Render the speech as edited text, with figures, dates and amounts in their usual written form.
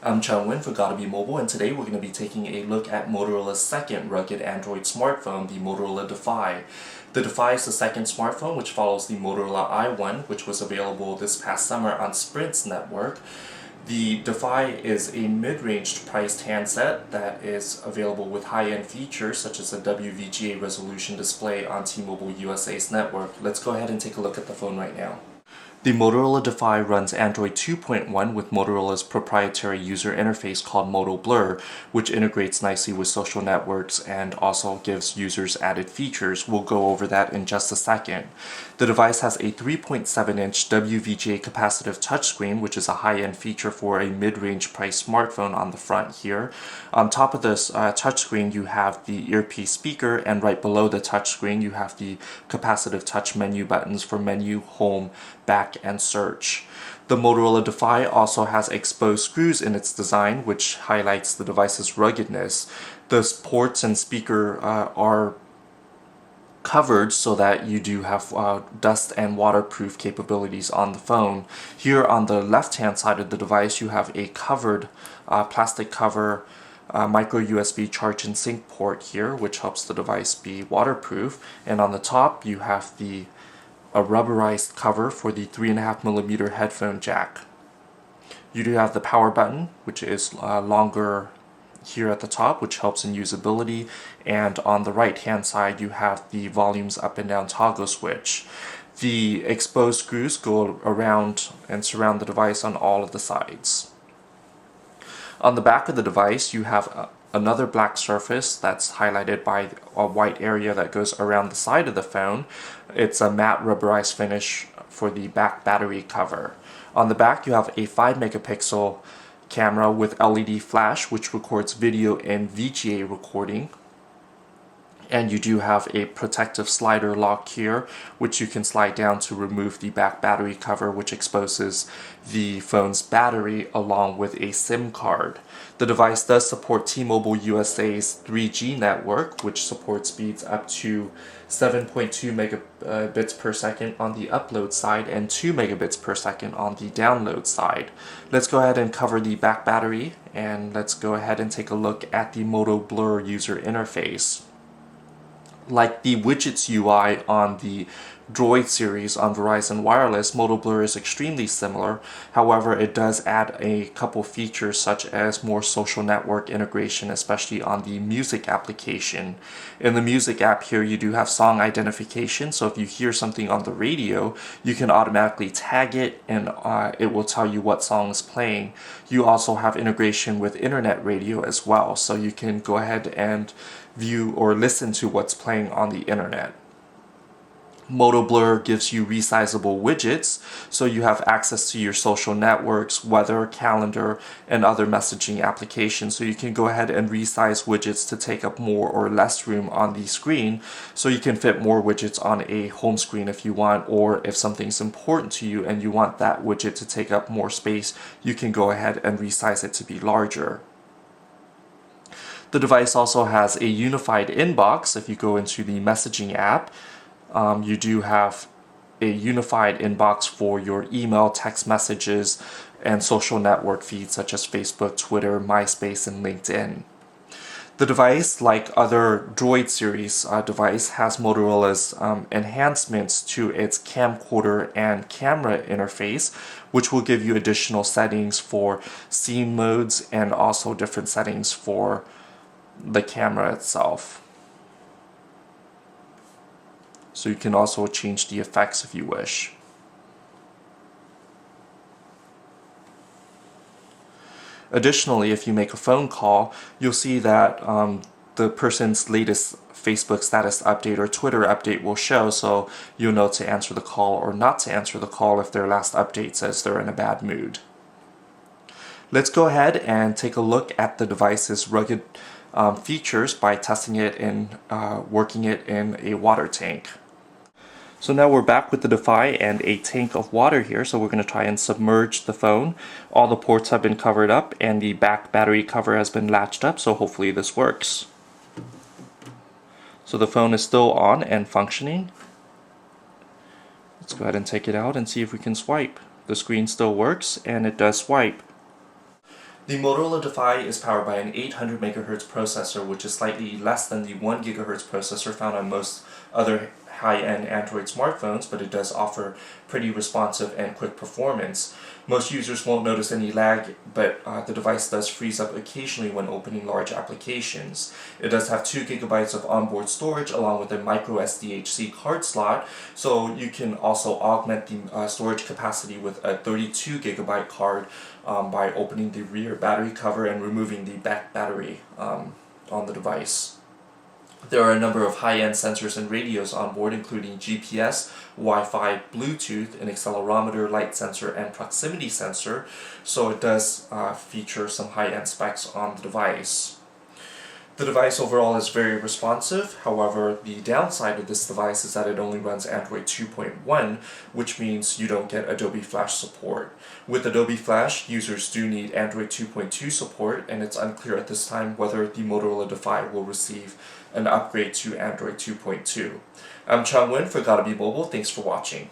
I'm Chun-Win for Gotta Be Mobile, and today we're going to be taking a look at Motorola's second rugged Android smartphone, the Motorola Defy. The Defy is the second smartphone which follows the Motorola i1, which was available this past summer on Sprint's network. The Defy is a mid-range priced handset that is available with high-end features such as a WVGA resolution display on T-Mobile USA's network. Let's go ahead and take a look at the phone right now. The Motorola Defy runs Android 2.1 with Motorola's proprietary user interface called MOTO BLUR, which integrates nicely with social networks and also gives users added features. We'll go over that in just a second. The device has a 3.7-inch WVGA capacitive touchscreen, which is a high-end feature for a mid-range price smartphone on the front here. On top of this touchscreen, you have the earpiece speaker, and right below the touchscreen, you have the capacitive touch menu buttons for menu, home, back, and search. The Motorola Defy also has exposed screws in its design, which highlights the device's ruggedness. The ports and speaker are covered so that you do have dust and waterproof capabilities on the phone. Here on the left hand side of the device you have a covered plastic cover micro USB charge and sync port here, which helps the device be waterproof, and on the top you have a rubberized cover for the 3.5mm headphone jack. You do have the power button, which is longer here at the top, which helps in usability, and on the right hand side you have the volumes up and down toggle switch. The exposed screws go around and surround the device on all of the sides. On the back of the device you have another black surface that's highlighted by a white area that goes around the side of the phone. It's a matte rubberized finish for the back battery cover. On the back you have a 5-megapixel camera with LED flash, which records video and VGA recording. And you do have a protective slider lock here, which you can slide down to remove the back battery cover, which exposes the phone's battery along with a SIM card. The device does support T-Mobile USA's 3G network, which supports speeds up to 7.2 megabits per second on the upload side and 2 megabits per second on the download side. Let's go ahead and cover the back battery, and let's go ahead and take a look at the MOTO BLUR user interface. Like the widgets UI on the Droid series on Verizon Wireless, MOTO BLUR is extremely similar. However, it does add a couple features such as more social network integration, especially on the music application. In the music app here, you do have song identification, so if you hear something on the radio, you can automatically tag it and it will tell you what song is playing. You also have integration with internet radio as well, so you can go ahead and view or listen to what's playing on the internet. MOTO BLUR gives you resizable widgets, so you have access to your social networks, weather, calendar, and other messaging applications. So you can go ahead and resize widgets to take up more or less room on the screen, so you can fit more widgets on a home screen if you want, or if something's important to you and you want that widget to take up more space, you can go ahead and resize it to be larger. The device also has a unified inbox. If you go into the messaging app, you do have a unified inbox for your email, text messages, and social network feeds such as Facebook, Twitter, MySpace, and LinkedIn. The device, like other Droid series device, has Motorola's enhancements to its camcorder and camera interface, which will give you additional settings for scene modes and also different settings for the camera itself. So you can also change the effects if you wish. Additionally, if you make a phone call, you'll see that the person's latest Facebook status update or Twitter update will show, so you'll know to answer the call or not to answer the call if their last update says they're in a bad mood. Let's go ahead and take a look at the device's rugged features by testing it and working it in a water tank. So now we're back with the Defy and a tank of water here, so we're going to try and submerge the phone. All the ports have been covered up and the back battery cover has been latched up, so hopefully this works. So the phone is still on and functioning. Let's go ahead and take it out and see if we can swipe. The screen still works and it does swipe. The Motorola Defy is powered by an 800 MHz processor, which is slightly less than the 1 GHz processor found on most other high-end Android smartphones, but it does offer pretty responsive and quick performance. Most users won't notice any lag, but the device does freeze up occasionally when opening large applications. It does have 2 GB of onboard storage along with a micro SDHC card slot, so you can also augment the storage capacity with a 32 GB card by opening the rear battery cover and removing the back battery on the device. There are a number of high-end sensors and radios on board, including GPS, Wi-Fi, Bluetooth, an accelerometer, light sensor, and proximity sensor, so it does feature some high-end specs on the device. The device overall is very responsive. However, the downside of this device is that it only runs Android 2.1, which means you don't get Adobe Flash support. With Adobe Flash, users do need Android 2.2 support, and it's unclear at this time whether the Motorola Defy will receive an upgrade to Android 2.2. I'm Chung Win for Gotta Be Mobile. Thanks for watching.